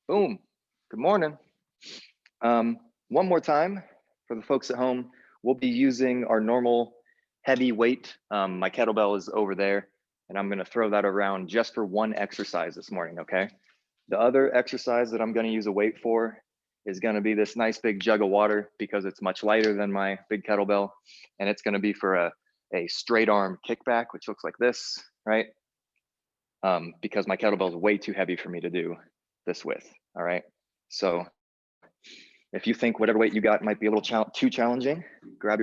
Boom. Good morning. One more time for the folks at home, we'll be using our normal heavy weight. My kettlebell is over there, and I'm going to throw that around just for one exercise this morning, okay? The other exercise that I'm going to use a weight for is going to be this nice big jug of water because it's much lighter than my big kettlebell, and it's going to be for a straight arm kickback, which looks like this, right? Because my kettlebell is way too heavy for me to do this with, all right? So if you think whatever weight you got might be a little too challenging, grab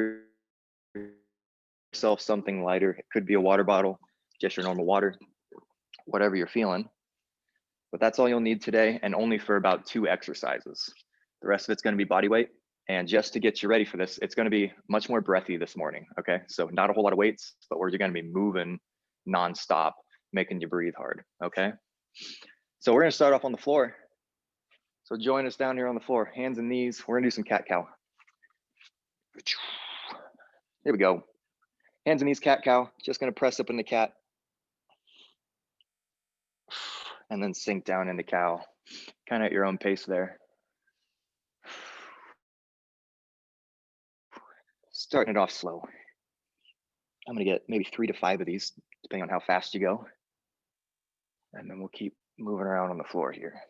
yourself something lighter. It could be a water bottle, just your normal water, whatever you're feeling. But that's all you'll need today, and only for about 2 exercises. The rest of it's gonna be body weight. And just to get you ready for this, it's gonna be much more breathy this morning, okay? So not a whole lot of weights, but we're gonna be moving nonstop, making you breathe hard, okay? So we're gonna start off on the floor. So join us down here on the floor, hands and knees. We're gonna do some cat-cow. Here we go. Hands and knees, cat-cow. Just gonna press up into cat. And then sink down into cow. Kind of at your own pace there. Starting it off slow. I'm gonna get maybe 3 to 5 of these, depending on how fast you go. And then we'll keep moving around on the floor here.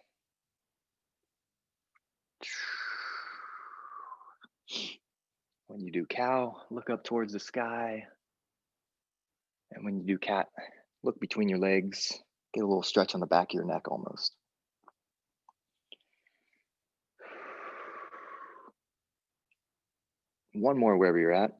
When you do cow, look up towards the sky. And when you do cat, look between your legs, get a little stretch on the back of your neck almost. One more wherever you're at.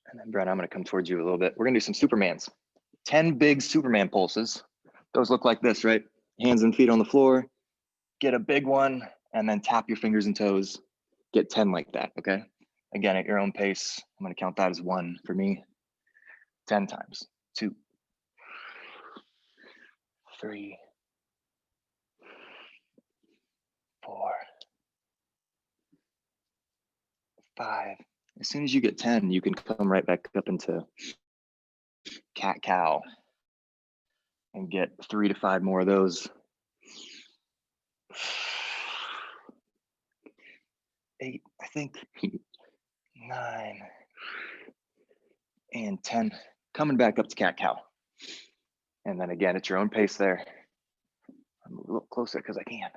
And then Brent, I'm gonna come towards you a little bit. We're gonna do some Supermans. 10 big Superman pulses. Those look like this, right? Hands and feet on the floor, get a big one, and then tap your fingers and toes. Get 10 like that, okay? Again, at your own pace. I'm gonna count that as 1 for me. 10 times. 2, 3, 4, 5. As soon as you get 10, you can come right back up into cat-cow and get 3 to 5 more of those. 8, I think, 9, and 10. Coming back up to cat-cow. And then again, at your own pace there. I'm a little closer because I can.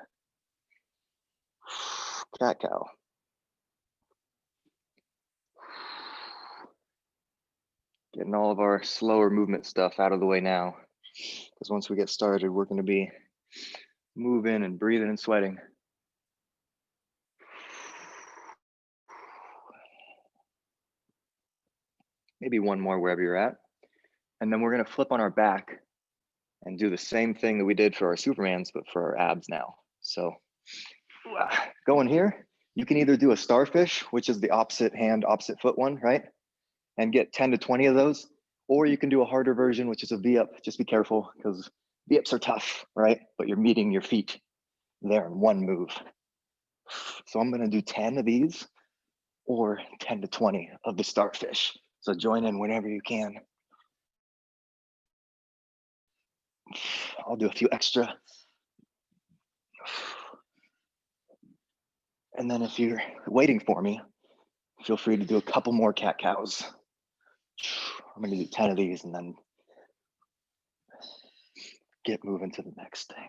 Cat-cow. Getting all of our slower movement stuff out of the way now. Because once we get started, we're going to be moving and breathing and sweating. Maybe 1 more wherever you're at. And then we're going to flip on our back and do the same thing that we did for our Supermans, but for our abs now. So going here, you can either do a starfish, which is the opposite hand, opposite foot one, right? And get 10 to 20 of those, or you can do a harder version, which is a V-up. Just be careful because V-ups are tough, right? But you're meeting your feet there in 1 move. So I'm gonna do 10 of these or 10 to 20 of the starfish. So join in whenever you can. I'll do a few extra. And then if you're waiting for me, feel free to do a couple more cat-cows. I'm gonna do 10 of these and then get moving to the next thing.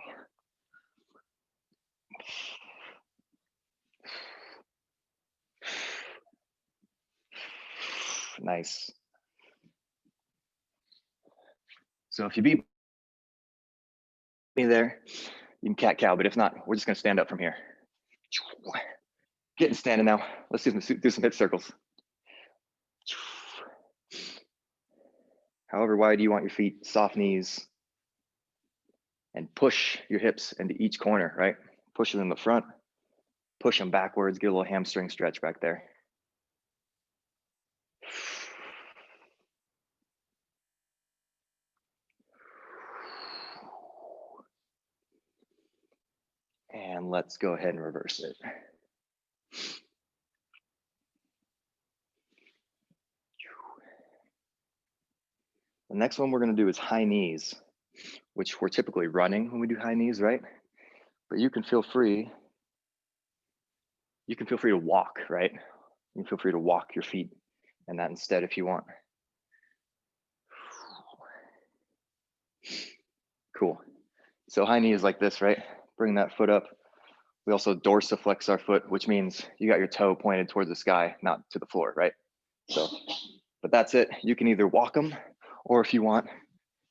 Nice. So if you beat me there, you can cat-cow, but if not, we're just gonna stand up from here. Getting standing now. Let's do some hip circles. However wide you want your feet, soft knees, and push your hips into each corner, right? Push them in the front, push them backwards, get a little hamstring stretch back there. And let's go ahead and reverse it. The next one we're gonna do is high knees, which we're typically running when we do high knees, right? But you can feel free to walk, right? You can feel free to walk your feet and that instead if you want. Cool. So high knee is like this, right? Bring that foot up. We also dorsiflex our foot, which means you got your toe pointed towards the sky, not to the floor, right? So, but that's it. You can either walk them, or if you want,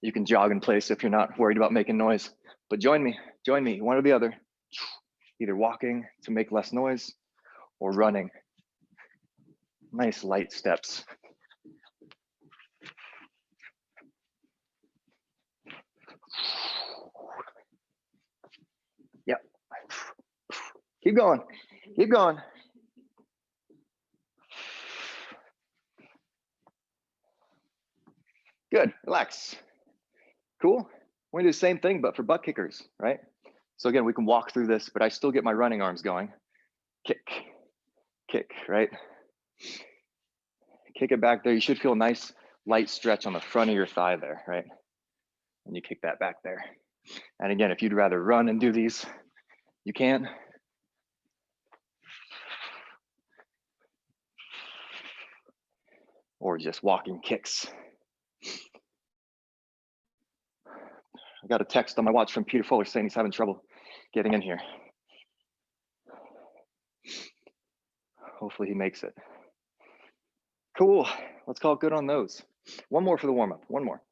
you can jog in place if you're not worried about making noise. But join me, one or the other. Either walking to make less noise or running. Nice light steps. Yep. Keep going, keep going. Good, relax. Cool. We're gonna do the same thing, but for butt kickers, right? So again, we can walk through this, but I still get my running arms going. Kick, kick, right? Kick it back there. You should feel a nice light stretch on the front of your thigh there, right? And you kick that back there. And again, if you'd rather run and do these, you can. Or just walking kicks. I got a text on my watch from Peter Fuller saying he's having trouble getting in here. Hopefully he makes it. Cool, let's call it good on those. One more for the warm up, one more.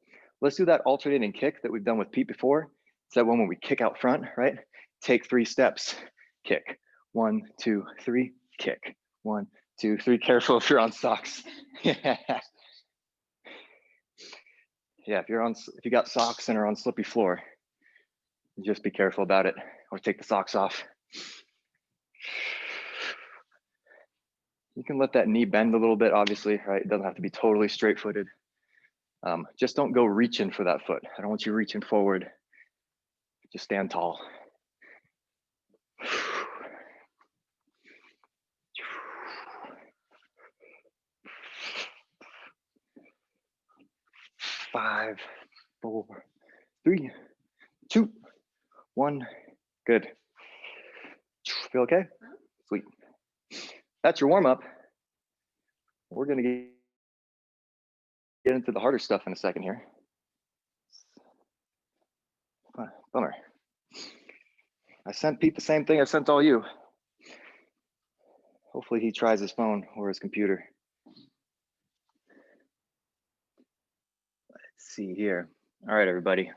Let's do that alternating kick that we've done with Pete before. It's that one when we kick out front, right? Take 3 steps, kick. 1, 2, 3, kick. 1, 2, 3, careful if you're on socks. Yeah. Yeah, if you got socks and are on slippy floor, just be careful about it, or take the socks off. You can let that knee bend a little bit, obviously, right? It doesn't have to be totally straight-footed. Just don't go reaching for that foot. I don't want you reaching forward. Just stand tall. 5, 4, 3, 2, 1. Good. Feel okay? Sweet. That's your warm up. We're gonna get into the harder stuff in a second here. Bummer. I sent Pete the same thing I sent all you. Hopefully he tries his phone or his computer. Let's see here. All right, everybody.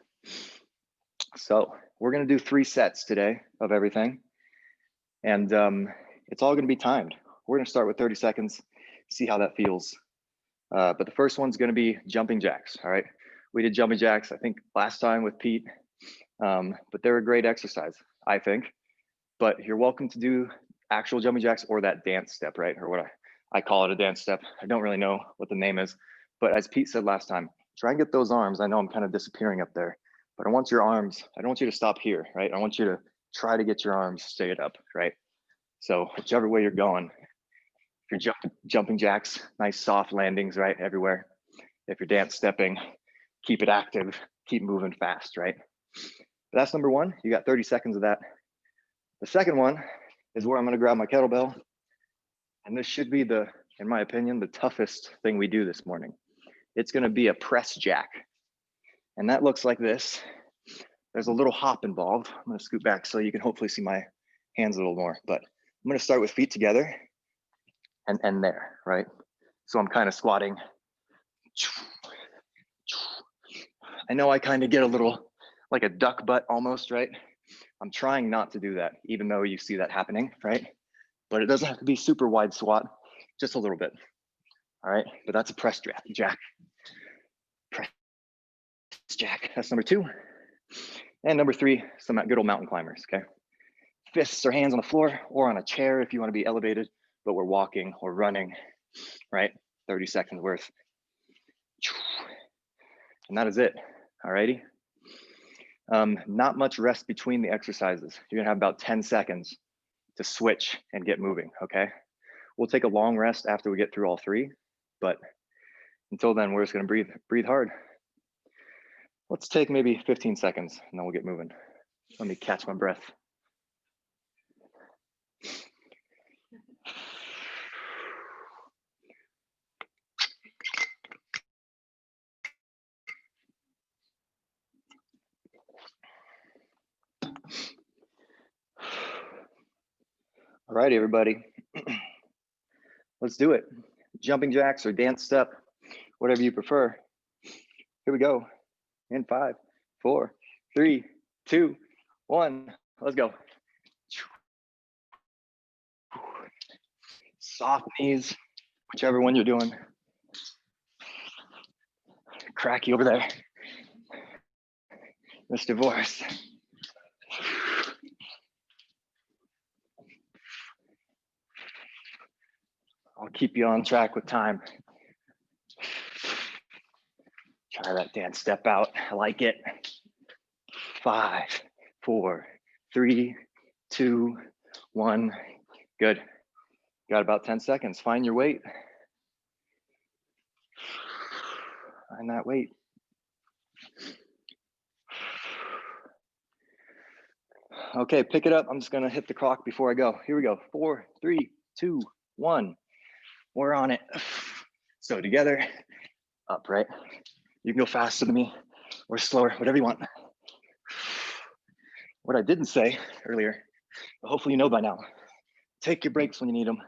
So we're gonna do 3 sets today of everything. And it's all gonna be timed. We're gonna start with 30 seconds, see how that feels. But the first one's gonna be jumping jacks, all right? We did jumping jacks, I think last time with Pete, but they're a great exercise, I think. But you're welcome to do actual jumping jacks or that dance step, right? Or what I call it a dance step. I don't really know what the name is, but as Pete said last time, try and get those arms. I know I'm kind of disappearing up there, but I want your arms, I don't want you to stop here, right? I want you to try to get your arms straight up, right? So whichever way you're going, if you're jumping jacks, nice soft landings, right, everywhere. If you're dance stepping, keep it active, keep moving fast, right? That's number 1. You got 30 seconds of that. The second one is where I'm gonna grab my kettlebell. And this should be in my opinion, the toughest thing we do this morning. It's gonna be a press jack. And that looks like this. There's a little hop involved. I'm gonna scoot back so you can hopefully see my hands a little more, but I'm gonna start with feet together and end there, right? So I'm kind of squatting. I know I kind of get a little like a duck butt almost, right? I'm trying not to do that, even though you see that happening, right? But it doesn't have to be super wide squat, just a little bit. All right, but that's a press jack. Press jack, that's number 2. And number 3, some good old mountain climbers, okay? Fists or hands on the floor or on a chair if you want to be elevated, but we're walking or running, right? 30 seconds worth. And that is it, all righty? Not much rest between the exercises. You're gonna have about 10 seconds to switch and get moving, okay? We'll take a long rest after we get through all 3, but until then, we're just gonna breathe hard. Let's take maybe 15 seconds and then we'll get moving. Let me catch my breath. All right, everybody. Let's do it. Jumping jacks or dance step, whatever you prefer. Here we go. In 5, 4, 3, 2, 1. Let's go. Soft knees, whichever one you're doing. Cracky over there. Miss Divorce. I'll keep you on track with time. Try that dance step out. I like it. 5, 4, 3, 2, 1. Good. Got about 10 seconds. Find your weight. Find that weight. Okay, pick it up. I'm just gonna hit the clock before I go. Here we go. 4, 3, 2, 1. We're on it. So together, up, right? You can go faster than me or slower, whatever you want. What I didn't say earlier, but hopefully you know by now, take your breaks when you need them,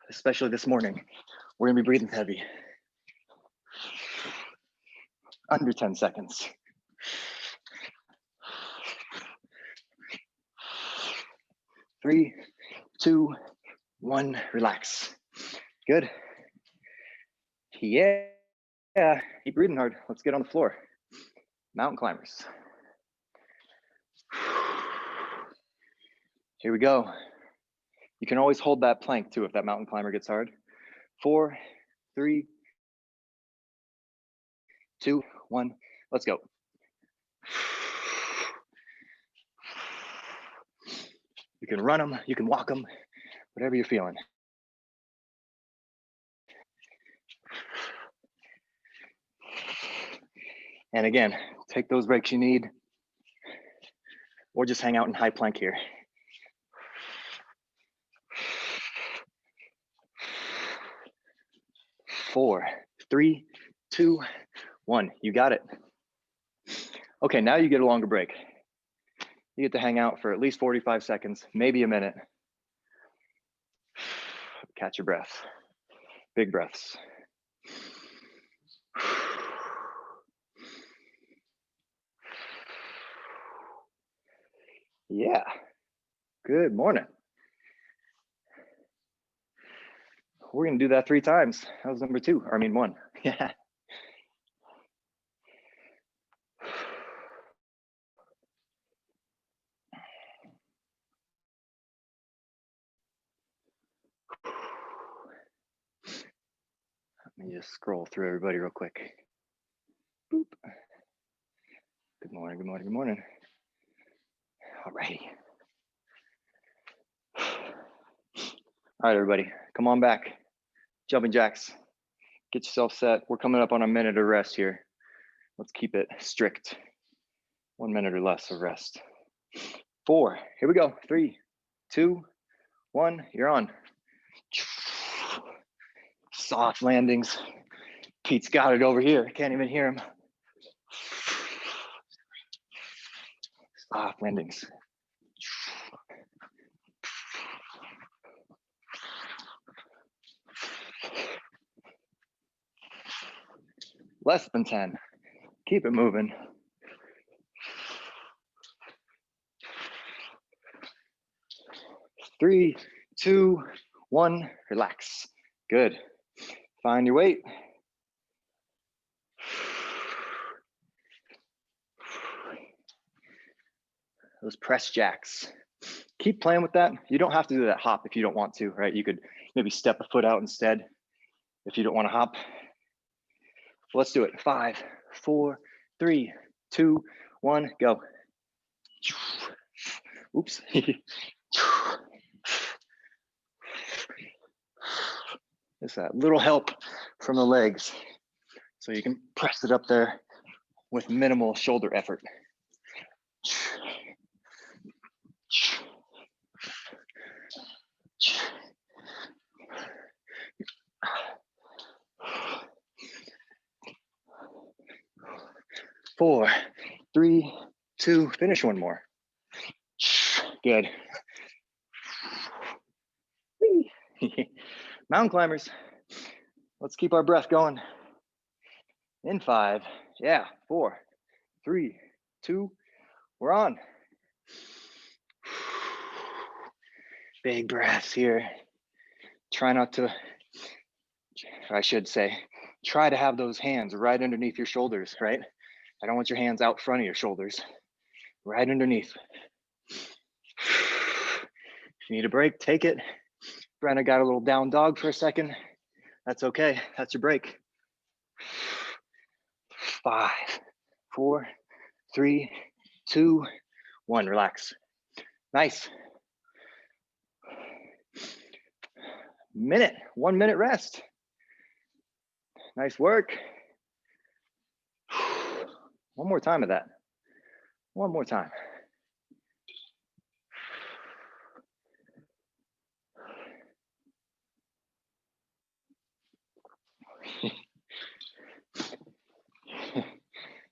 especially this morning. We're gonna be breathing heavy. Under 10 seconds. 3, 2, 1, relax. Good. Yeah, keep breathing hard. Let's get on the floor. Mountain climbers. Here we go. You can always hold that plank too if that mountain climber gets hard. 4, 3, 2, 1, let's go. You can run them, you can walk them, whatever you're feeling. And again, take those breaks you need, or just hang out in high plank here. 4, 3, 2, 1, you got it. Okay, now you get a longer break. You get to hang out for at least 45 seconds, maybe a minute. Catch your breath, big breaths. Yeah, good morning. We're gonna do that 3 times. That was number 2, or I mean 1, yeah. Let me just scroll through everybody real quick. Boop. Good morning, good morning, good morning. All righty. All right, everybody, come on back. Jumping jacks, get yourself set. We're coming up on a minute of rest here. Let's keep it strict. 1 minute or less of rest. 4, here we go. 3, 2, 1, you're on. Soft landings. Pete's got it over here. Can't even hear him. Soft landings. Less than 10. Keep it moving. Three, 2, 1, relax. Good. Find your weight. Those press jacks. Keep playing with that. You don't have to do that hop if you don't want to, right? You could maybe step a foot out instead if you don't want to hop. Let's do it. 5, 4, 3, 2, 1, go. Oops. Just that little help from the legs. So you can press it up there with minimal shoulder effort. 4, 3, 2, finish one more. Good. Mountain climbers, let's keep our breath going. In 5, yeah, 4, 3, 2, we're on. Big breaths here. Try not to, I should say, try to have those hands right underneath your shoulders, right? I don't want your hands out front of your shoulders, right underneath. If you need a break, take it. Brenna got a little down dog for a second. That's okay, that's your break. 5, 4, 3, 2, 1, relax. Nice. Minute, 1 minute rest. Nice work. One more time of that. One more time.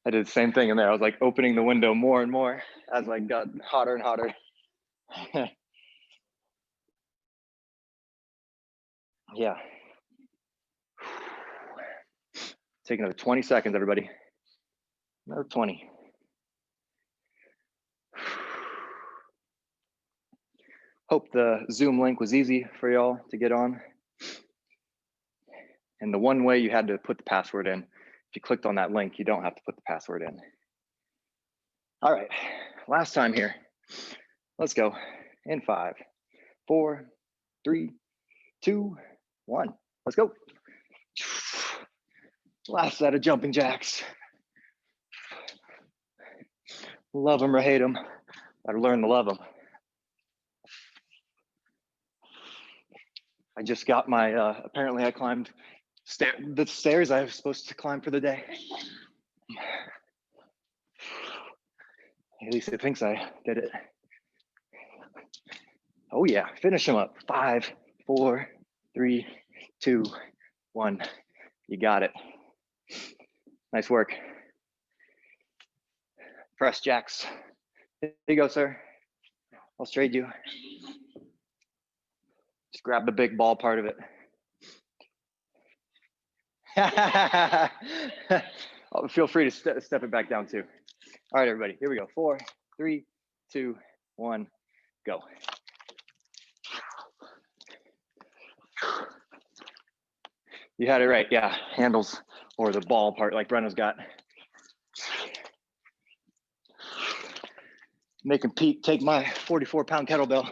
I did the same thing in there. I was like opening the window more and more as I got hotter and hotter. Yeah. Take another 20 seconds, everybody. Another 20. Hope the Zoom link was easy for y'all to get on. And the one way you had to put the password in, if you clicked on that link, you don't have to put the password in. All right, last time here. Let's go. In 5, 4, 3, 2, 1. Let's go. Last set of jumping jacks. Love them or hate them. Gotta learn to love them. I just got my, apparently I climbed the stairs I was supposed to climb for the day. At least it thinks I did it. Oh yeah, finish them up. 5, 4, 3, 2, 1. You got it. Nice work. Press jacks. Here you go, sir. I'll trade you. Just grab the big ball part of it. Feel free to step it back down too. All right, everybody, here we go. 4, 3, 2, 1, go. You had it right, yeah. Handles or the ball part like Brenna's got. Making Pete take my 44-pound kettlebell.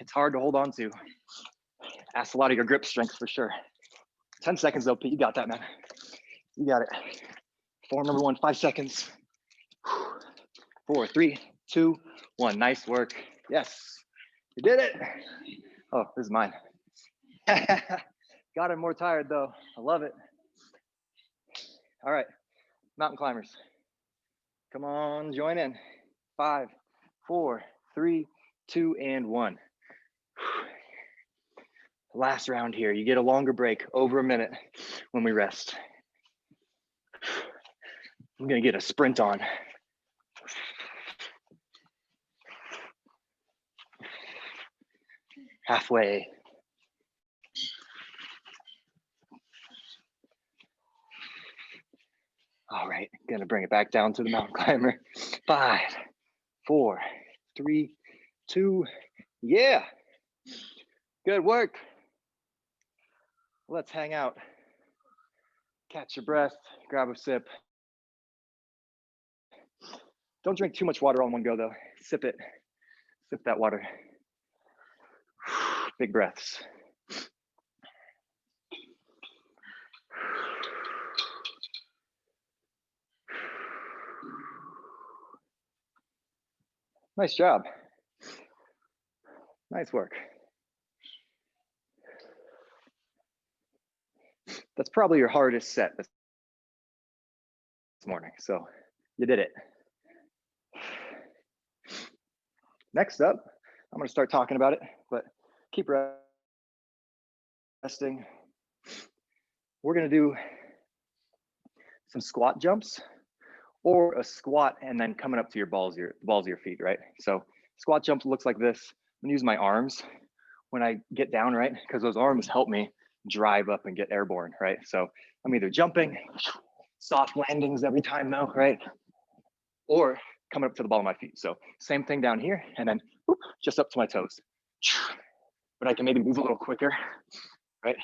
It's hard to hold on to. Asks a lot of your grip strength for sure. 10 seconds though, Pete, you got that, man. You got it. Form number 1, 5 seconds. 4, 3, 2, 1, nice work. Yes, you did it. Oh, this is mine. Got him more tired though, I love it. All right, mountain climbers. Come on, join in. 5, 4, 3, 2, and 1. Last round here, you get a longer break, over a minute when we rest. I'm gonna get a sprint on. Halfway. All right, gonna bring it back down to the mountain climber. 5, 4, 3, 2, yeah. Good work. Let's hang out. Catch your breath, grab a sip. Don't drink too much water on one go though. Sip it, sip that water. Big breaths. Nice job. Nice work. That's probably your hardest set morning. So you did it. Next up, I'm going to start talking about it, but keep resting. We're going to do some squat jumps or a squat and then coming up to your balls of your feet, right? So squat jump looks like this. I'm going to use my arms when I get down, right? Because those arms help me drive up and get airborne, right? So I'm either jumping, soft landings every time though, right? Or coming up to the ball of my feet. So same thing down here and then whoop, just up to my toes. But I can maybe move a little quicker, right?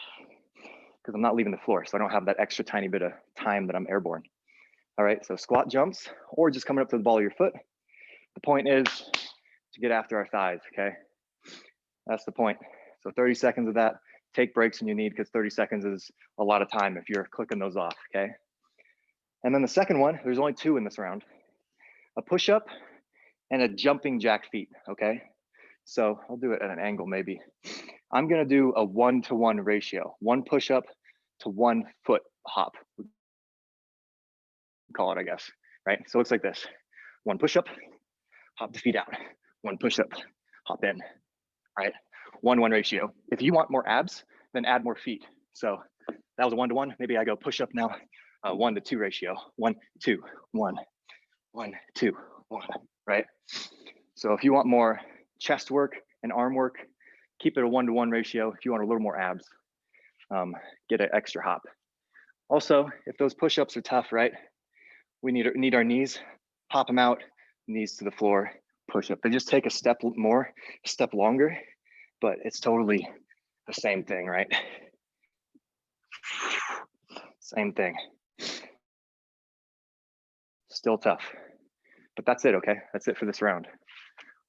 Because I'm not leaving the floor. So I don't have that extra tiny bit of time that I'm airborne. All right, so squat jumps or just coming up to the ball of your foot. The point is to get after our thighs, okay? That's the point. So 30 seconds of that. Take breaks when you need, because 30 seconds is a lot of time if you're clicking those off, okay? And then the second one, there's only two in this round. A push-up and a jumping jack feet, okay? So I'll do it at an angle maybe. I'm gonna do a 1-to-1 ratio. 1 push-up to 1 foot hop. Call it, I guess, right? So it looks like this. 1 push-up, hop the feet out. 1 push-up, hop in, right? 1-1 ratio. If you want more abs, then add more feet. So that was a 1-to-1. Maybe I go push-up now, 1-to-2 ratio. 1, 2, 1, 1, 2, 1, right? So if you want more chest work and arm work, keep it a 1-to-1 ratio. If you want a little more abs, get an extra hop. Also, if those push-ups are tough, right? We need our knees, pop them out, knees to the floor, push up. They just take a step more, a step longer, but it's totally the same thing, right? Same thing. Still tough, but that's it, okay? That's it for this round.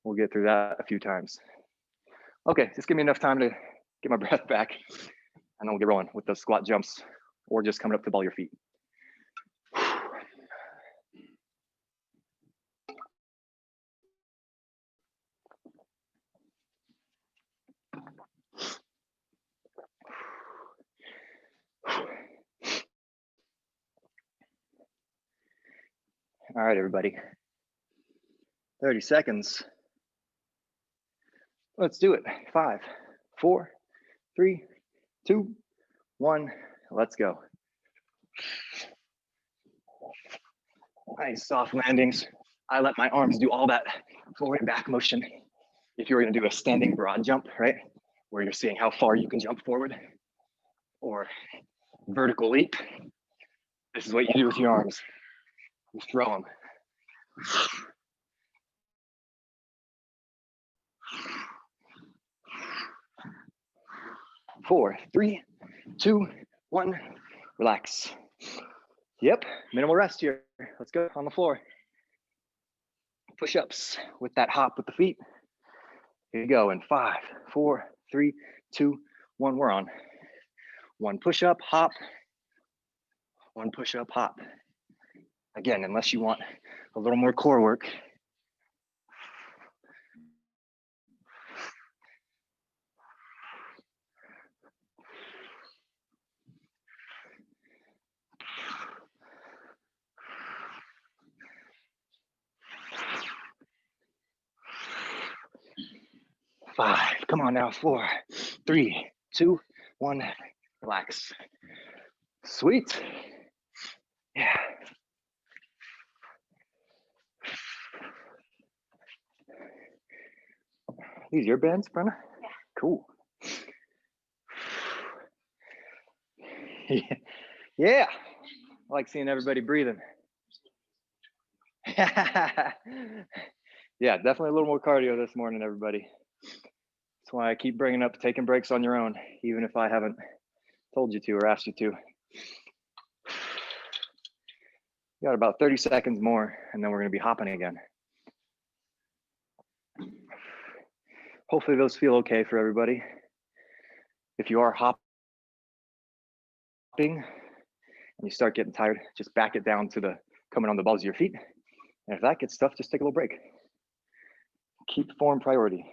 We'll get through that a few times. Okay, just give me enough time to get my breath back, and then we'll get rolling with those squat jumps or just coming up to the ball of your feet. All right, everybody. 30 seconds. Let's do it. 5, 4, 3, 2, 1. Let's go. Nice soft landings. I let my arms do all that forward and back motion. If you were going to do a standing broad jump, right, where you're seeing how far you can jump forward, or vertical leap, this is what you do with your arms. You throw them. 4, 3, 2, 1. Relax. Yep, minimal rest here. Let's go on the floor. Push-ups with that hop with the feet. Here you go in 5, 4, 3, 2, 1. We're on. 1 push-up, hop. 1 push-up, hop. Again, unless you want a little more core work. Five, come on now, 4, 3, 2, 1, relax. Sweet. Yeah. These your bands, Brenna? Yeah. Cool. Yeah. I like seeing everybody breathing. Yeah, definitely a little more cardio this morning, everybody. That's why I keep bringing up taking breaks on your own, even if I haven't told you to or asked you to. You got about 30 seconds more, and then we're going to be hopping again. Hopefully those feel okay for everybody. If you are hopping and you start getting tired, just back it down to the coming on the balls of your feet. And if that gets tough, just take a little break. Keep form priority.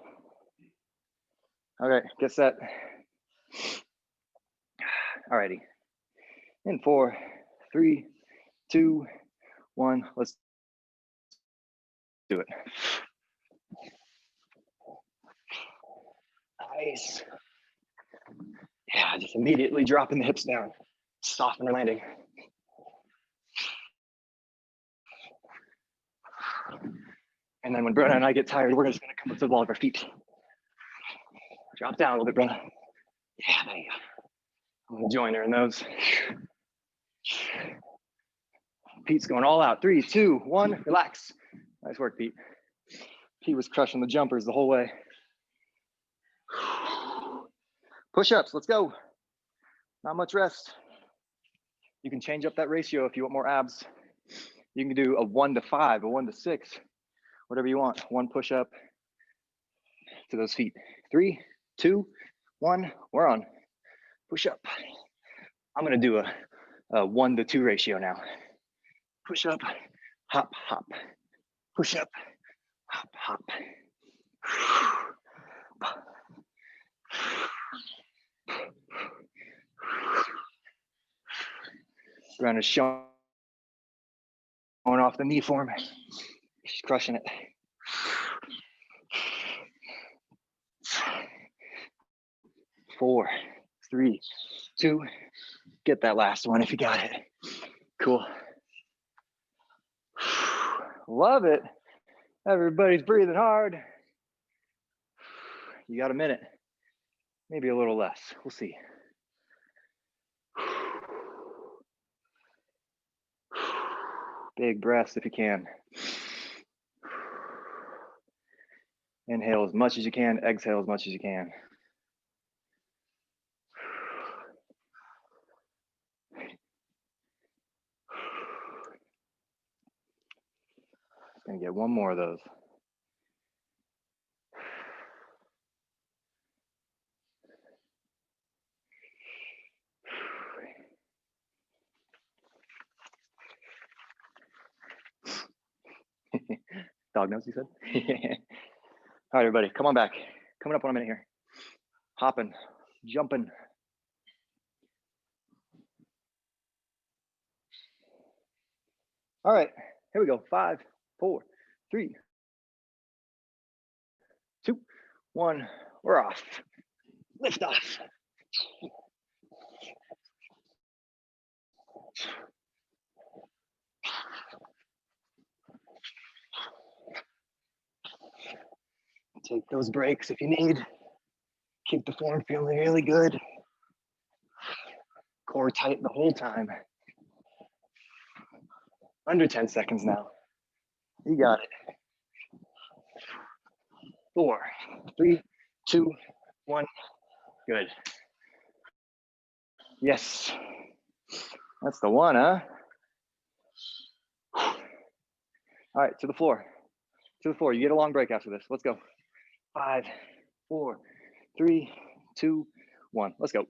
All right, get set. All righty. In 4, 3, 2, 1. Let's do it. Nice. Yeah, just immediately dropping the hips down. Soften our landing. And then when Brenna and I get tired, we're just gonna come up to the ball of our feet. Drop down a little bit, Brenna. Yeah, there you go. I'm gonna join her in those. Pete's going all out. 3, 2, 1, relax. Nice work, Pete. Pete was crushing the jumpers the whole way. Push-ups, let's go. Not much rest. You can change up that ratio if you want more abs. You can do a 1 to 5, a 1 to 6, whatever you want. 1 push-up to those feet. 3, 2, 1, we're on. Push up. I'm gonna do a 1 to 2 ratio now. Push up, hop, hop. Push up, hop, hop. Brenna's showing off the knee form. She's crushing it. 4, 3, 2. Get that last one if you got it. Cool. Love it. Everybody's breathing hard. You got a minute, maybe a little less. We'll see. Big breaths if you can. Inhale as much as you can, exhale as much as you can. Gonna get one more of those. Dog nose, you said? All right, everybody, come on back. Coming up on a minute here. Hopping, jumping. All right, here we go. 5, 4, 3, 2, 1. We're off. Lift off. Take those breaks if you need. Keep the form feeling really good. Core tight the whole time. Under 10 seconds now. You got it. 4, 3, 2, 1. Good. Yes. That's the one, huh? All right, to the floor. To the floor. You get a long break after this. Let's go. 5, 4, 3, 2, 1. Let's go.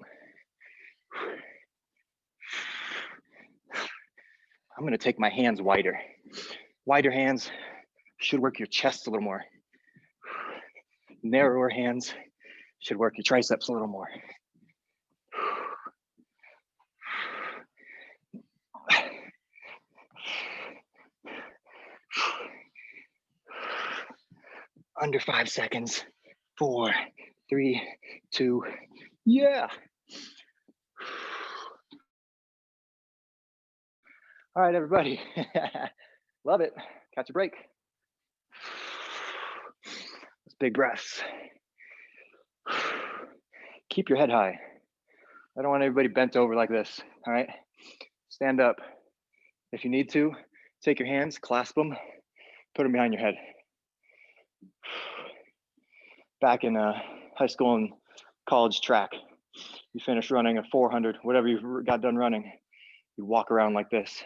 I'm gonna take my hands wider. Wider hands should work your chest a little more. Narrower hands should work your triceps a little more. Under 5 seconds. 4, 3, 2, yeah. All right, everybody. Love it. Catch a break. Those big breaths. Keep your head high. I don't want everybody bent over like this, all right? Stand up. If you need to, take your hands, clasp them, put them behind your head. Back in high school and college track, you finish running a 400, whatever you got done running, you walk around like this.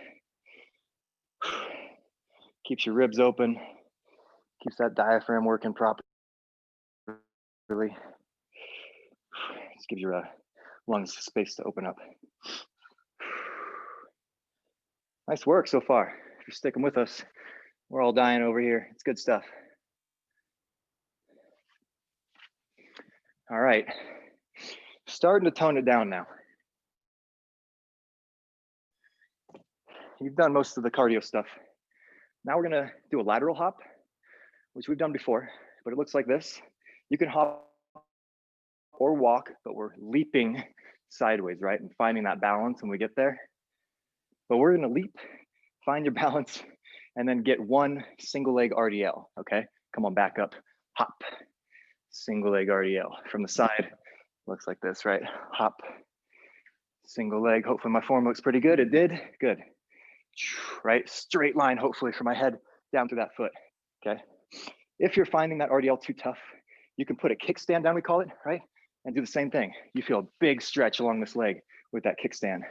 Keeps your ribs open, keeps that diaphragm working properly. Just gives your lungs space to open up. Nice work so far. If you're sticking with us, we're all dying over here. It's good stuff. All right, starting to tone it down now. You've done most of the cardio stuff. Now we're gonna do a lateral hop, which we've done before, but it looks like this. You can hop or walk, but we're leaping sideways, right? And finding that balance when we get there. But we're gonna leap, find your balance, and then get one single leg RDL, okay? Come on, back up, hop, single leg RDL. From the side, looks like this, right? Hop, single leg. Hopefully my form looks pretty good. It did, good. Right, straight line, hopefully, for my head down through that foot, okay? If you're finding that RDL too tough, you can put a kickstand down, we call it, right? And do the same thing. You feel a big stretch along this leg with that kickstand,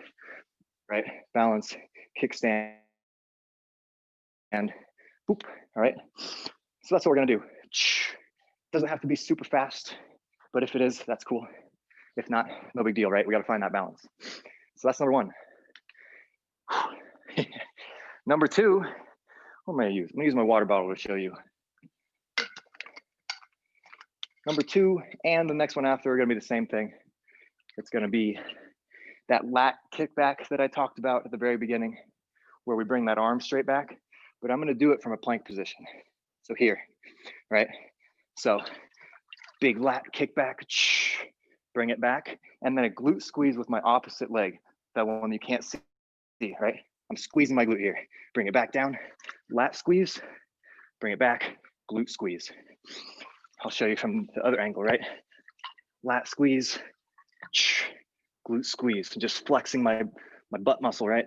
right? Balance, kickstand, and boop, all right? So that's what we're gonna do. Doesn't have to be super fast, but if it is, that's cool. If not, no big deal, right? We gotta find that balance. So that's number one. Number two, what am I gonna use? I'm gonna use my water bottle to show you. Number two and the next one after are gonna be the same thing. It's gonna be that lat kickback that I talked about at the very beginning, where we bring that arm straight back, but I'm gonna do it from a plank position. So here, right? So big lat kickback, bring it back, and then a glute squeeze with my opposite leg, that one you can't see, right? I'm squeezing my glute here. Bring it back down, lat squeeze, bring it back, glute squeeze. I'll show you from the other angle, right? Lat squeeze, glute squeeze, just flexing my butt muscle, right?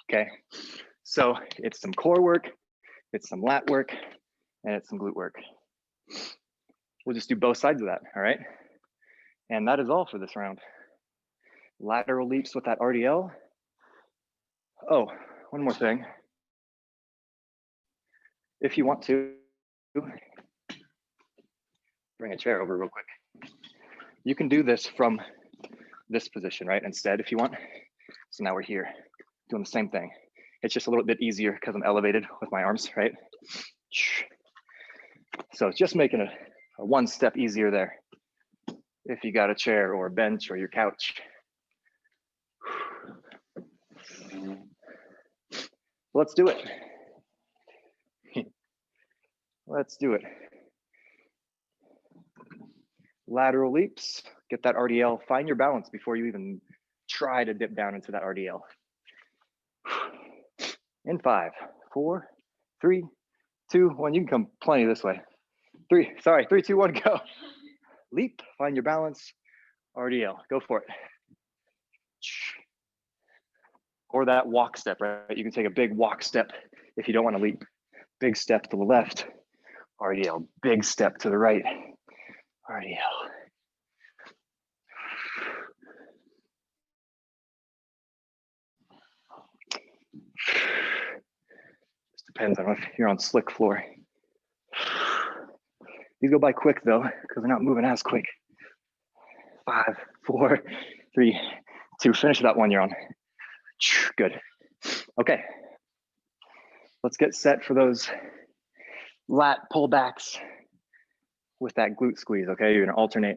Okay, so it's some core work, it's some lat work, and it's some glute work. We'll just do both sides of that, all right? And that is all for this round. Lateral leaps with that RDL. Oh, one more thing. If you want to, bring a chair over real quick. You can do this from this position, right? Instead, if you want. So now we're here doing the same thing. It's just a little bit easier because I'm elevated with my arms, right? So it's just making a one step easier there. If you got a chair or a bench or your couch. Let's do it. Let's do it. Lateral leaps, get that RDL, find your balance before you even try to dip down into that RDL. In 5, 4, 3, 2, 1. You can come plenty this way. 3, 2, 1, go. Leap, find your balance, RDL, go for it. Or that walk step, right? You can take a big walk step if you don't want to leap. Big step to the left, RDL, big step to the right, RDL. Just depends on if you're on slick floor. These go by quick though, because they're not moving as quick. 5, 4, 3, 2. Finish that one you're on. Good. Okay. Let's get set for those lat pullbacks with that glute squeeze, okay? You're gonna alternate.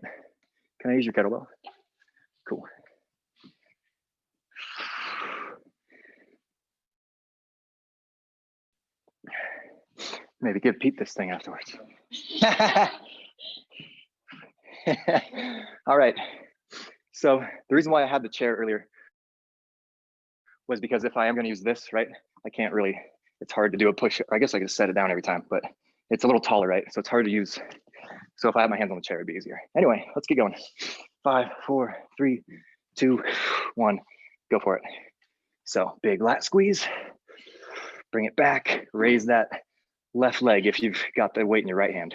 Can I use your kettlebell? Cool. Maybe give Pete this thing afterwards. All right. So the reason why I had the chair earlier was because if I am gonna use this, right, I can't really, it's hard to do a push. I guess I could set it down every time, but it's a little taller, right? So it's hard to use. So if I have my hands on the chair, it'd be easier. Anyway, let's get going. 5, 4, 3, 2, 1, go for it. So big lat squeeze, bring it back, raise that left leg if you've got the weight in your right hand.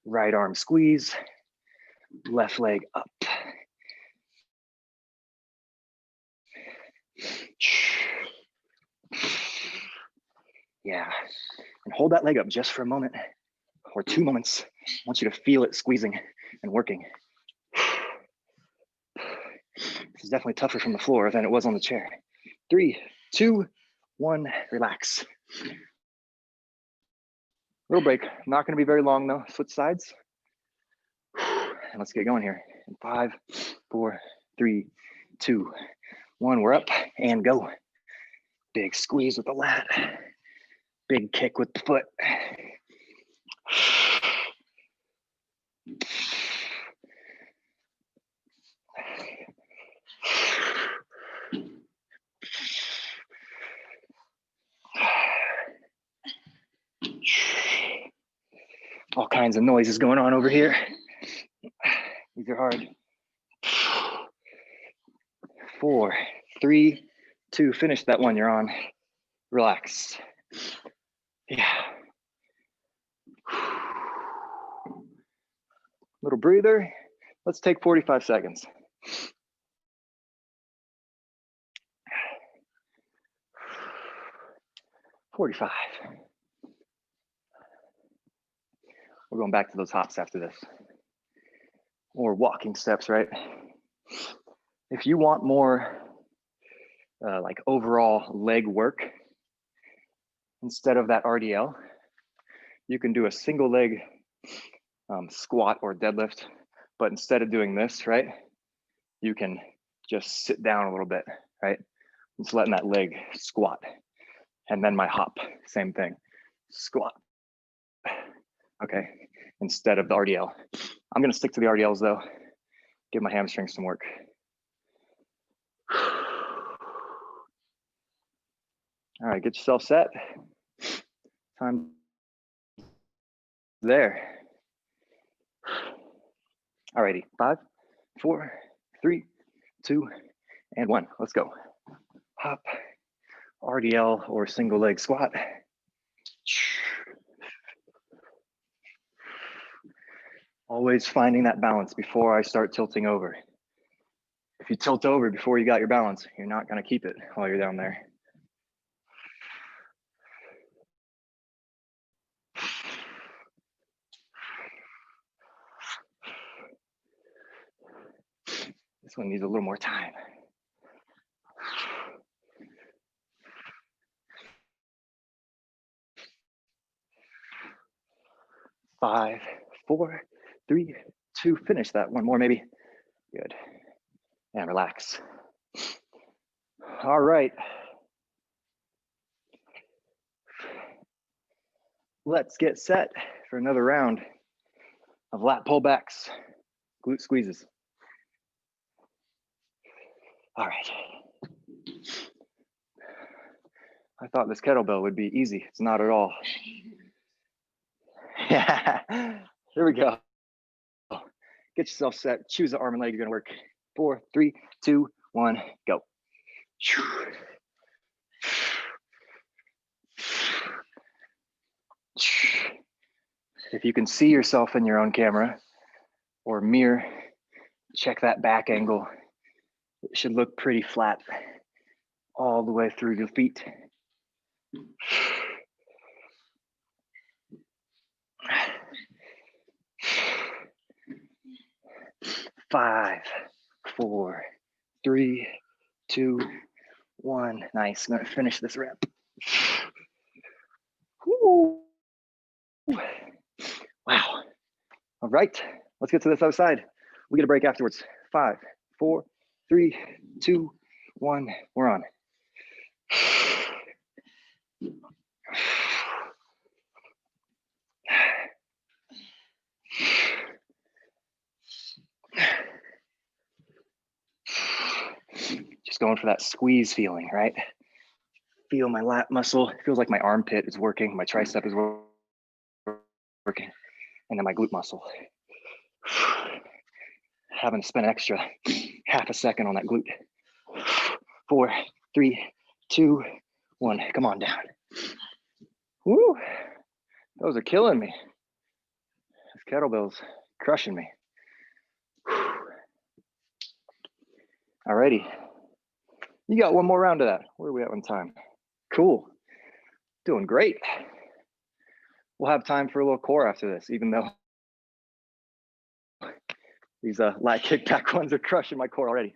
Right arm squeeze, left leg up. Yeah, and hold that leg up just for a moment or 2 moments. I want you to feel it squeezing and working. This is definitely tougher from the floor than it was on the chair. 3, 2, 1, relax. Little break, not gonna be very long though. Switch sides. And let's get going here. In 5, 4, 3, 2, 1, we're up and go. Big squeeze with the lat. Big kick with the foot. All kinds of noises going on over here. These are hard. 4, 3, 2, finish that one you're on. Relax. Yeah. Little breather. Let's take 45 seconds. "45. We're going back to those hops after this. Or walking steps, right? If you want more like overall leg work, instead of that RDL, you can do a single leg squat or deadlift, but instead of doing this, right, you can just sit down a little bit, right? Just letting that leg squat. And then my hop, same thing, squat. Okay, instead of the RDL. I'm gonna stick to the RDLs though, give my hamstrings some work. All right, get yourself set. Time there. All righty, 5, 4, 3, 2, and 1. Let's go. Hop, RDL or single leg squat. Always finding that balance before I start tilting over. If you tilt over before you got your balance, you're not gonna keep it while you're down there. This one needs a little more time. 5, 4, 3, 2, finish that. One more maybe. Good. And relax. All right. Let's get set for another round of lat pullbacks, glute squeezes. All right. I thought this kettlebell would be easy. It's not at all. Yeah, here we go. Get yourself set. Choose the arm and leg you're gonna work. 4, 3, 2, 1, go. If you can see yourself in your own camera or mirror, check that back angle. It should look pretty flat all the way through your feet. 5, 4, 3, 2, 1. Nice. I'm gonna finish this rep. Woo. Wow. All right. Let's get to this other side. We get a break afterwards. 5, 4, 3, 2, 1. We're on. Just going for that squeeze feeling, right? Feel my lat muscle. It feels like my armpit is working, my tricep is working, and then my glute muscle. Having to spend an extra half a second on that glute. 4, 3, 2, 1. Come on down. Woo! Those are killing me. This kettlebell's crushing me. Alrighty. You got one more round of that. Where are we at on time? Cool. Doing great. We'll have time for a little core after this, even though these lat kickback ones are crushing my core already.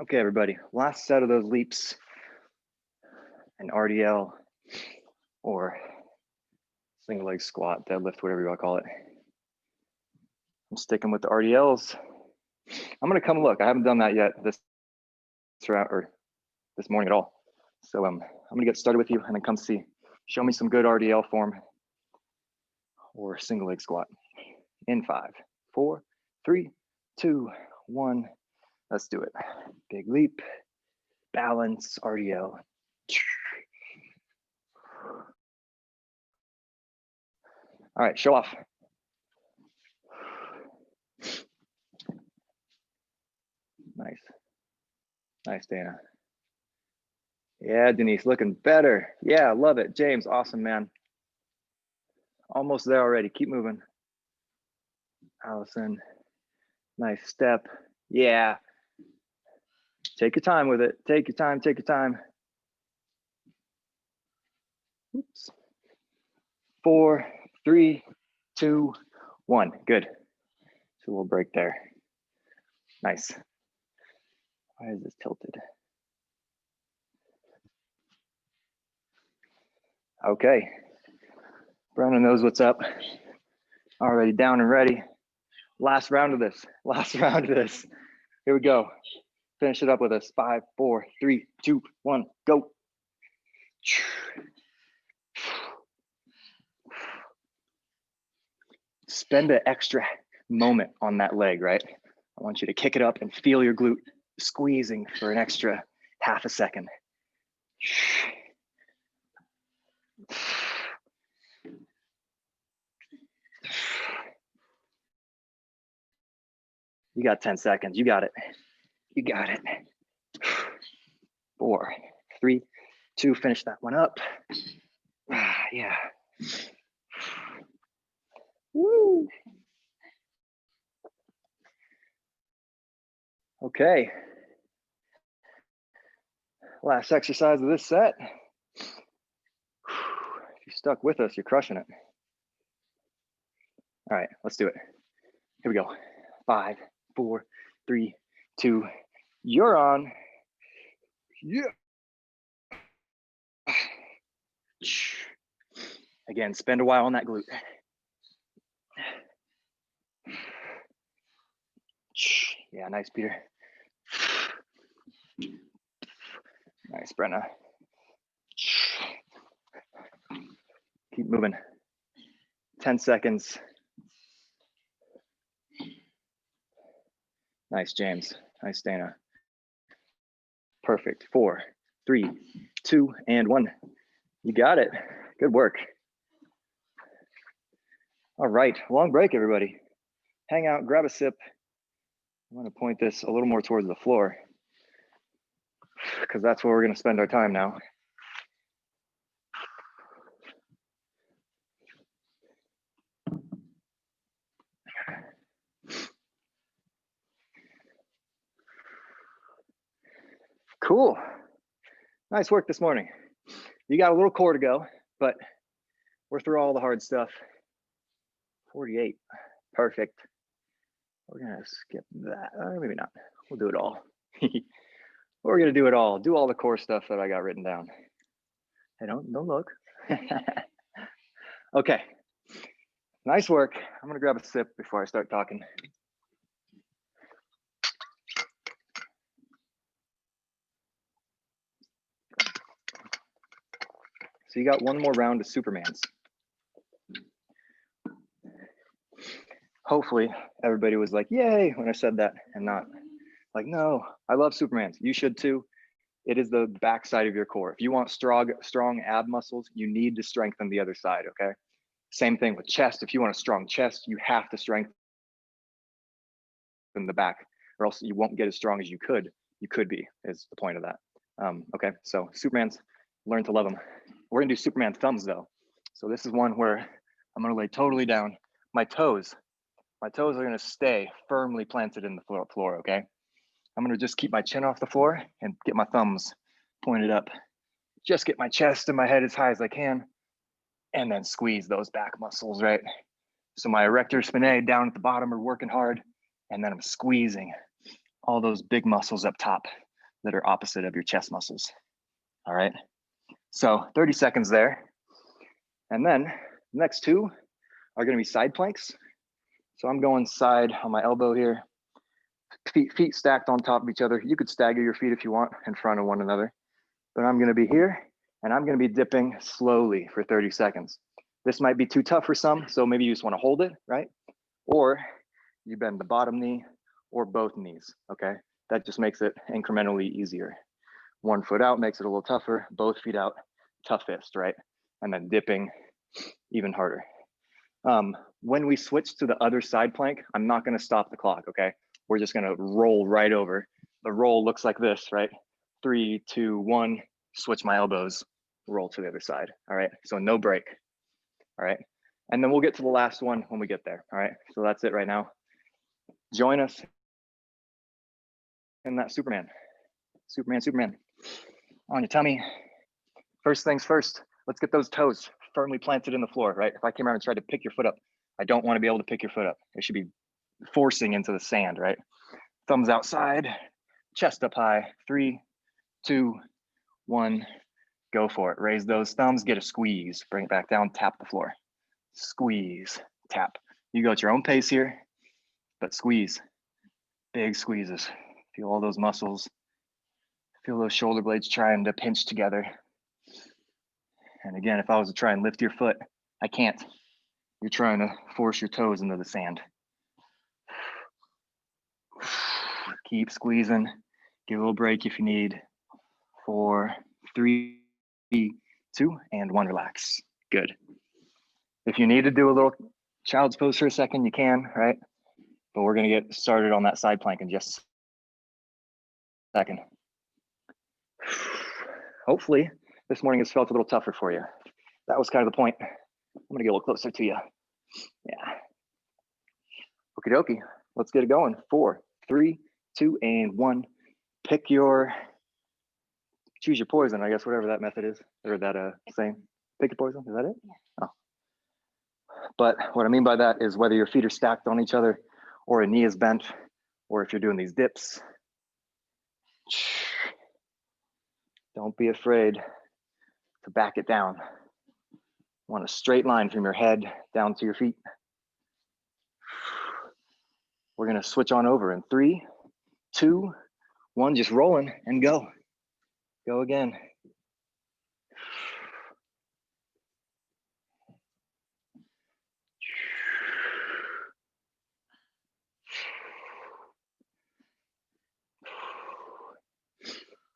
Okay, everybody, last set of those leaps, an RDL or single leg squat, deadlift, whatever you want to call it. I'm sticking with the RDLs. I'm gonna come look. I haven't done that yet this round or this morning at all. So I'm gonna get started with you and then come see. Show me some good RDL form or single leg squat. In 5, 4, 3, 2, 1. Let's do it. Big leap, balance, RDL. All right, show off. Nice. Nice, Dana. Yeah, Denise, looking better. Yeah, love it. James, awesome, man. Almost there already. Keep moving. Allison, nice step. Yeah. Take your time with it. Take your time, take your time. Oops. 4, 3, 2, 1. Good. So we'll break there. Nice. Why is this tilted? Okay. Brenna knows what's up. Already down and ready. Last round of this. Last round of this. Here we go. Finish it up with us. 5, 4, 3, 2, 1, go. Spend an extra moment on that leg, right? I want you to kick it up and feel your glute squeezing for an extra half a second. You got 10 seconds. You got it. You got it. 4, 3, 2. Finish that one up. Yeah. Woo. Okay. Last exercise of this set. If you stuck with us, you're crushing it. All right, let's do it. Here we go. 5, 4, 3, 2. You're on. Yeah. Again, spend a while on that glute. Yeah, nice, Peter. Nice, Brenna. Keep moving. 10 seconds. Nice, James. Nice, Dana. Perfect. 4, 3, 2, and 1. You got it. Good work. All right, long break, everybody. Hang out, grab a sip. I'm going to point this a little more towards the floor because that's where we're going to spend our time now. Cool. Nice work this morning. You got a little core to go, but we're through all the hard stuff. 48. Perfect. We're going to skip that. Maybe not. We'll do it all. We're going to do it all. Do all the core stuff that I got written down. Hey, don't look. Okay. Nice work. I'm going to grab a sip before I start talking. So you got one more round of Supermans. Hopefully everybody was like, yay, when I said that, and not like, no, I love Supermans. You should too. It is the backside of your core. If you want strong ab muscles, you need to strengthen the other side, okay? Same thing with chest. If you want a strong chest, you have to strengthen the back, or else you won't get as strong as you could be, is the point of that. Okay, so Supermans, learn to love them. We're gonna do Superman thumbs though. So this is one where I'm gonna lay totally down. My toes are gonna stay firmly planted in the floor, okay? I'm gonna just keep my chin off the floor and get my thumbs pointed up. Just get my chest and my head as high as I can, and then squeeze those back muscles, right? So my erector spinae down at the bottom are working hard, and then I'm squeezing all those big muscles up top. that are opposite of your chest muscles. All right, so 30 seconds there. And then the next two are gonna be side planks. So I'm going side on my elbow here, feet stacked on top of each other. You could stagger your feet if you want in front of one another, but I'm gonna be here and I'm gonna be dipping slowly for 30 seconds. This might be too tough for some, so maybe you just wanna hold it, right? Or you bend the bottom knee or both knees, okay? That just makes it incrementally easier. One foot out makes it a little tougher, both feet out, toughest, right? And then dipping even harder. When we switch to the other side plank, I'm not gonna stop the clock, okay? We're just gonna roll right over. The roll looks like this, right? 3, 2, 1, switch my elbows, roll to the other side, all right? So no break, all right? And then we'll get to the last one when we get there, all right? So that's it right now. Join us in that Superman. Superman. On your tummy. First things first, let's get those toes firmly planted in the floor, right? If I came around and tried to pick your foot up, I don't want to be able to pick your foot up. It should be forcing into the sand, right? Thumbs outside, chest up high. 3, 2, 1, go for it. Raise those thumbs, get a squeeze, bring it back down, tap the floor. Squeeze, tap. You go at your own pace here, but squeeze, big squeezes. Feel all those muscles. Feel those shoulder blades trying to pinch together. And again, if I was to try and lift your foot, I can't. You're trying to force your toes into the sand. Keep squeezing. Give a little break if you need. 4, 3, 2, and 1, relax. Good. If you need to do a little child's pose for a second, you can, right? But we're gonna get started on that side plank in just a second. Hopefully, this morning has felt a little tougher for you. That was kind of the point. I'm gonna get a little closer to you. Yeah. Okie dokie, let's get it going. 4, 3, 2, and 1. Pick your, choose your poison, I guess, whatever that method is, or that saying. Pick your poison, is that it? Yeah. Oh. But what I mean by that is whether your feet are stacked on each other or a knee is bent, or if you're doing these dips, don't be afraid to back it down. Want a straight line from your head down to your feet. We're gonna switch on over in 3, 2, 1, just rolling and go. Go again.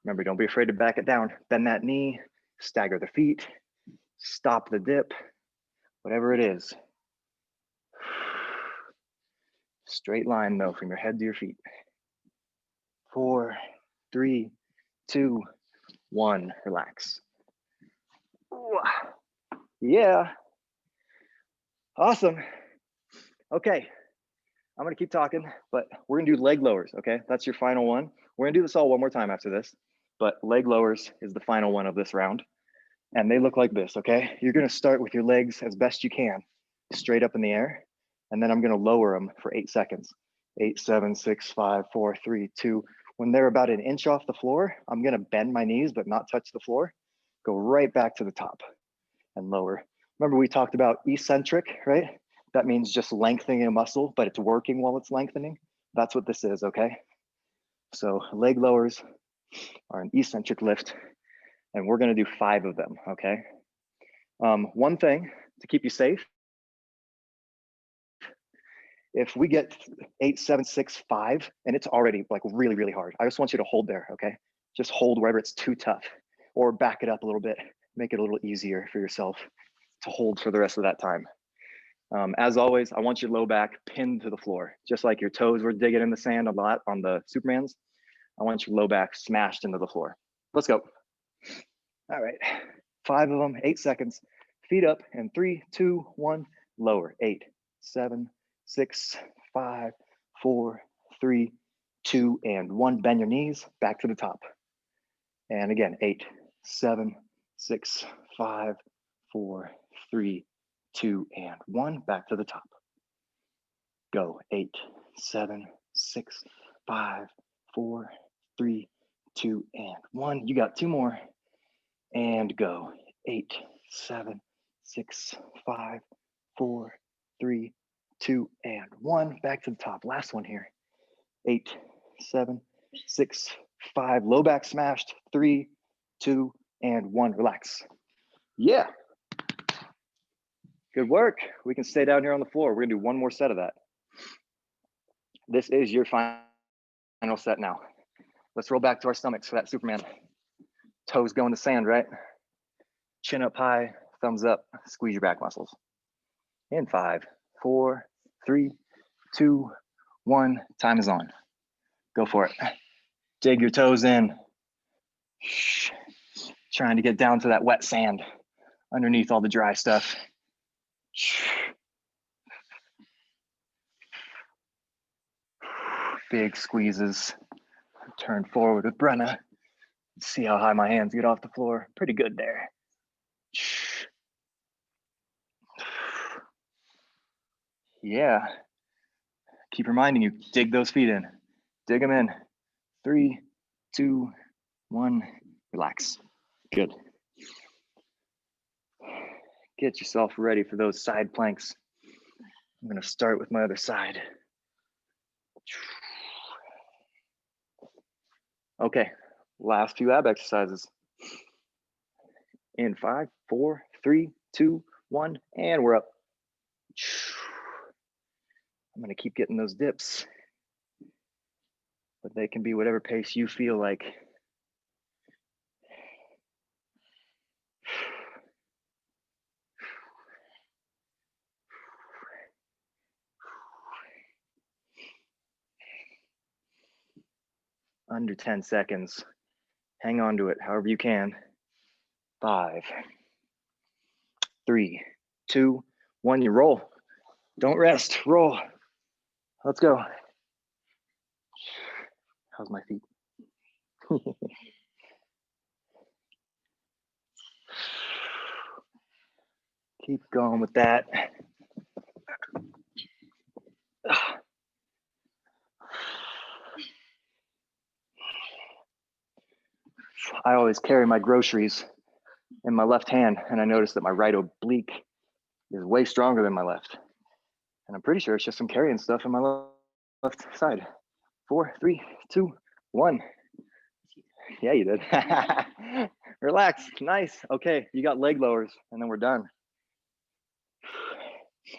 Remember, don't be afraid to back it down. Bend that knee, stagger the feet, stop the dip, whatever it is. Straight line though, from your head to your feet. 4, 3, 2, 1, relax. Yeah. Awesome. Okay. I'm gonna keep talking, but we're gonna do leg lowers, okay? That's your final one. We're gonna do this all one more time after this, but leg lowers is the final one of this round. And they look like this, okay? You're gonna start with your legs as best you can, straight up in the air, and then I'm gonna lower them for 8 seconds. 8, 7, 6, 5, 4, 3, 2. When they're about an inch off the floor, I'm gonna bend my knees but not touch the floor. Go right back to the top and lower. Remember we talked about eccentric, right? That means just lengthening a muscle, but it's working while it's lengthening. That's what this is, okay? So leg lowers are an eccentric lift, and we're gonna do 5 of them, okay? One thing to keep you safe, if we get 8, 7, 6, 5, and it's already like really, really hard, I just want you to hold there, okay? Just hold wherever it's too tough, or back it up a little bit, make it a little easier for yourself to hold for the rest of that time. As always, I want your low back pinned to the floor, just like your toes were digging in the sand a lot on the Supermans. I want your low back smashed into the floor. Let's go. All right, 5 of them, 8 seconds. Feet up, and 3, 2, 1, lower. 8, 7, 6, 5, 4, 3, 2, and 1. Bend your knees, back to the top. And again, 8, 7, 6, 5, 4, 3, 2, and 1. Back to the top. Go. 8, 7, 6, 5, 4, 3, 2, and 1. You got 2 more. And go. 8, 7, 6, 5, 4, 3, 2, and 1. Back to the top. Last one here. 8, 7, 6, 5. Low back smashed. 3, 2, and 1. Relax. Yeah. Good work. We can stay down here on the floor. We're gonna do one more set of that. This is your final set now. Let's roll back to our stomachs for that Superman. Toes go in the sand, right? Chin up high, thumbs up, squeeze your back muscles. In 5, 4, 3, 2, 1. Time is on. Go for it. Dig your toes in. Trying to get down to that wet sand underneath all the dry stuff. Big squeezes. Turn forward with Brenna. See how high my hands get off the floor. Pretty good there. Yeah. Keep reminding you, dig those feet in. Dig them in. 3, 2, 1. Relax. Good. Get yourself ready for those side planks. I'm going to start with my other side. Okay, last few ab exercises. In 5, 4, 3, 2, 1, and we're up. I'm going to keep getting those dips, but they can be whatever pace you feel like. Under 10 seconds. Hang on to it however you can. 5, 3, 2, 1. You roll. Don't rest. Roll. Let's go. How's my feet? Keep going with that. I always carry my groceries in my left hand, and I notice that my right oblique is way stronger than my left. And I'm pretty sure it's just from carrying stuff in my left side. 4, 3, 2, 1. Yeah, you did. Relax. Nice. Okay, you got leg lowers, and then we're done.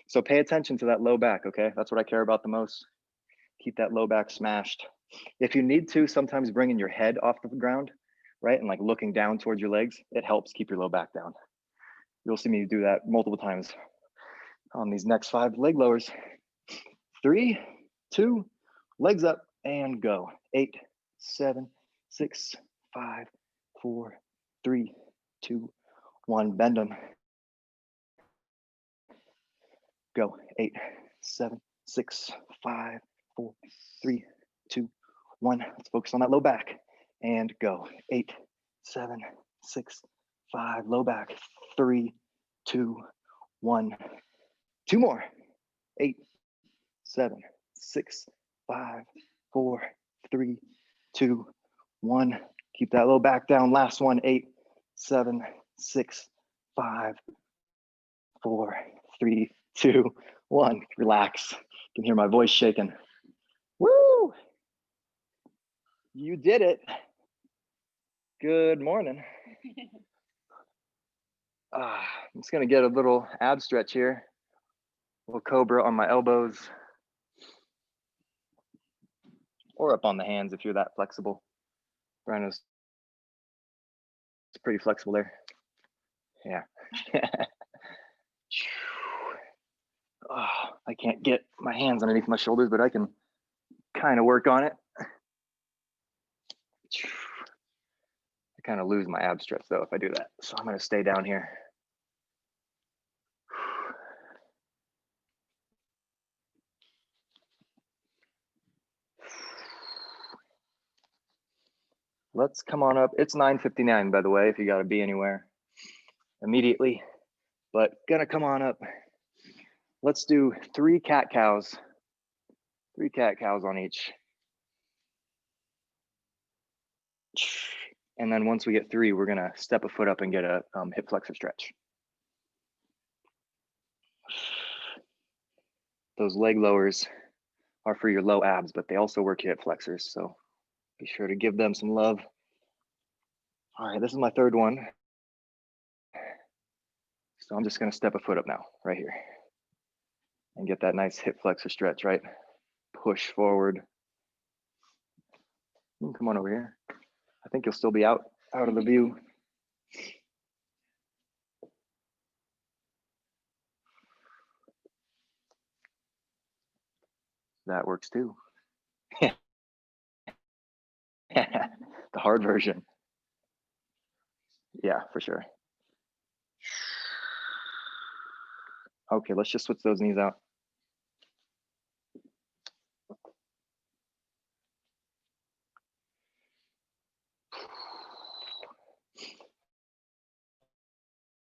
So pay attention to that low back, okay? That's what I care about the most. Keep that low back smashed. If you need to, sometimes bringing your head off the ground, right? And like looking down towards your legs, it helps keep your low back down. You'll see me do that multiple times on these next 5 leg lowers. 3, 2, legs up and go. 8, 7, 6, 5, 4, 3, 2, 1. Bend them. Go. 8, 7, 6, 5, 4, 3, 2, 1. Let's focus on that low back and go. 8, 7, 6, 5. Low back. 3, 2, 1. 2 more. 8, 7, 6, 5, 4, 3, 2, 1. Keep that low back down. Last one. 8, 7, 6, 5, 4, 3, 2, 1. Relax. You can hear my voice shaking. Woo! You did it. Good morning. I'm just gonna get a little ab stretch here. A little cobra on my elbows. Or up on the hands if you're that flexible. Brenna's pretty flexible there. Yeah. Oh, I can't get my hands underneath my shoulders, but I can kind of work on it. I kind of lose my ab stretch though if I do that. So I'm gonna stay down here. Let's come on up. It's 9:59, by the way, if you gotta be anywhere immediately, but gonna come on up. Let's do 3 cat cows. 3 cat cows on each. And then once we get 3, we're gonna step a foot up and get a hip flexor stretch. Those leg lowers are for your low abs, but they also work your hip flexors. So be sure to give them some love. All right, this is my 3rd one. So I'm just gonna step a foot up now, right here. And get that nice hip flexor stretch, right? Push forward. You can come on over here. I think you'll still be out of the view. That works too. The hard version. Yeah, for sure. Okay, let's just switch those knees out.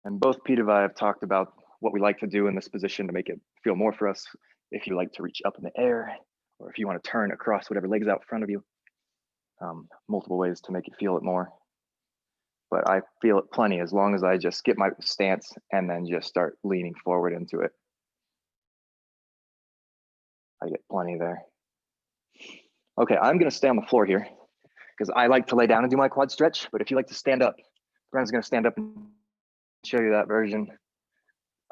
And both Pete and I have talked about what we like to do in this position to make it feel more for us. If you like to reach up in the air, or if you want to turn across whatever leg's out in front of you. Multiple ways to make you feel it more. But I feel it plenty as long as I just get my stance and then just start leaning forward into it. I get plenty there. Okay, I'm gonna stay on the floor here because I like to lay down and do my quad stretch, but if you like to stand up, Brennan's gonna stand up and show you that version.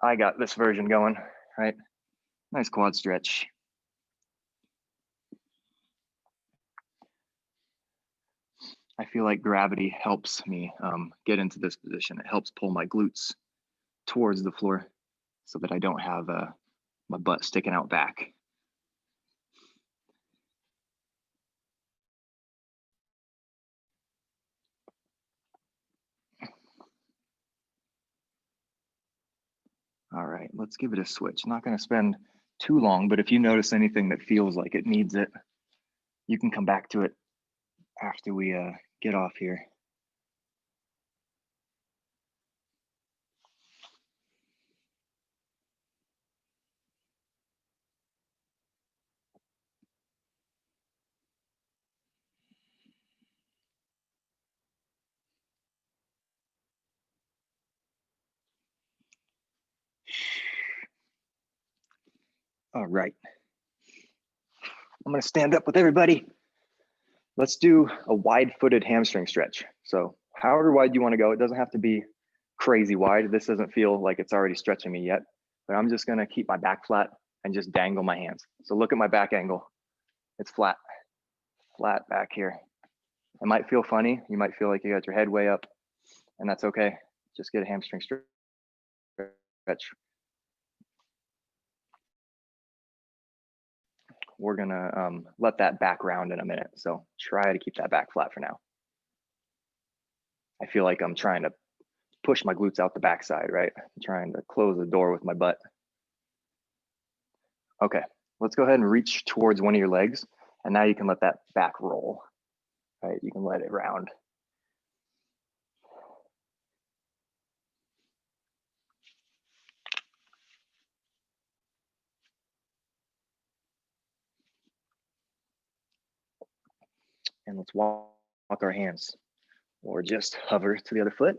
I got this version going, right? Nice quad stretch. I feel like gravity helps me get into this position. It helps pull my glutes towards the floor so that I don't have my butt sticking out back. All right, let's give it a switch. Not gonna spend too long, but if you notice anything that feels like it needs it, you can come back to it after we get off here. All right. I'm gonna stand up with everybody. Let's do a wide-footed hamstring stretch. So however wide you wanna go, it doesn't have to be crazy wide. This doesn't feel like it's already stretching me yet, but I'm just gonna keep my back flat and just dangle my hands. So look at my back angle. It's flat back here. It might feel funny. You might feel like you got your head way up, and that's okay. Just get a hamstring stretch. We're gonna let that back round in a minute. So try to keep that back flat for now. I feel like I'm trying to push my glutes out the backside, right? I'm trying to close the door with my butt. Okay, let's go ahead and reach towards one of your legs. And now you can let that back roll, right? You can let it round. And let's walk our hands or just hover to the other foot.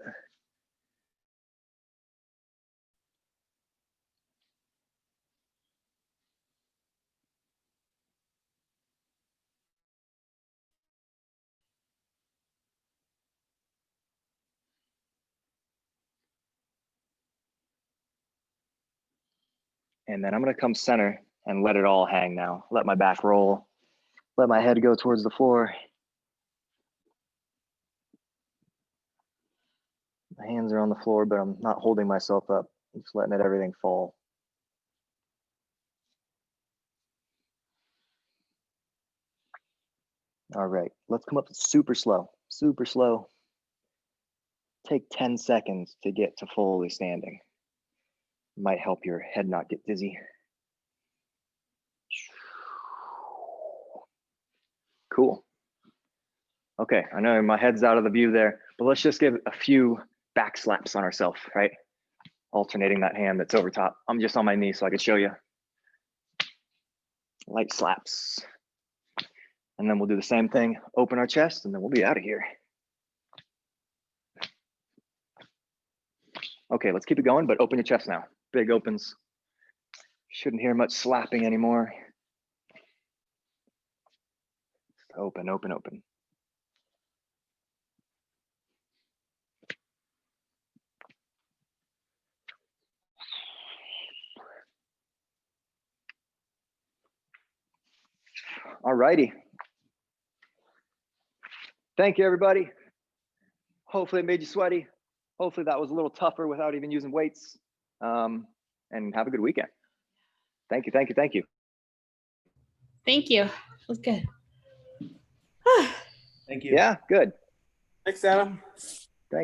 And then I'm gonna come center and let it all hang now. Let my back roll, let my head go towards the floor. My hands are on the floor, but I'm not holding myself up. I'm just letting everything fall. All right, let's come up super slow, super slow. Take 10 seconds to get to fully standing. Might help your head not get dizzy. Cool. Okay, I know my head's out of the view there, but let's just give a few back slaps on ourselves, right? Alternating that hand that's over top. I'm just on my knee so I can show you. Light slaps. And then we'll do the same thing, open our chest, and then we'll be out of here. Okay, let's keep it going, but open your chest now. Big opens. Shouldn't hear much slapping anymore. Open, open, open. All righty. Thank you, everybody. Hopefully it made you sweaty. Hopefully that was a little tougher without even using weights. And have a good weekend. Thank you, thank you, thank you. Thank you. That was good. Thank you. Yeah, good. Thanks, Adam.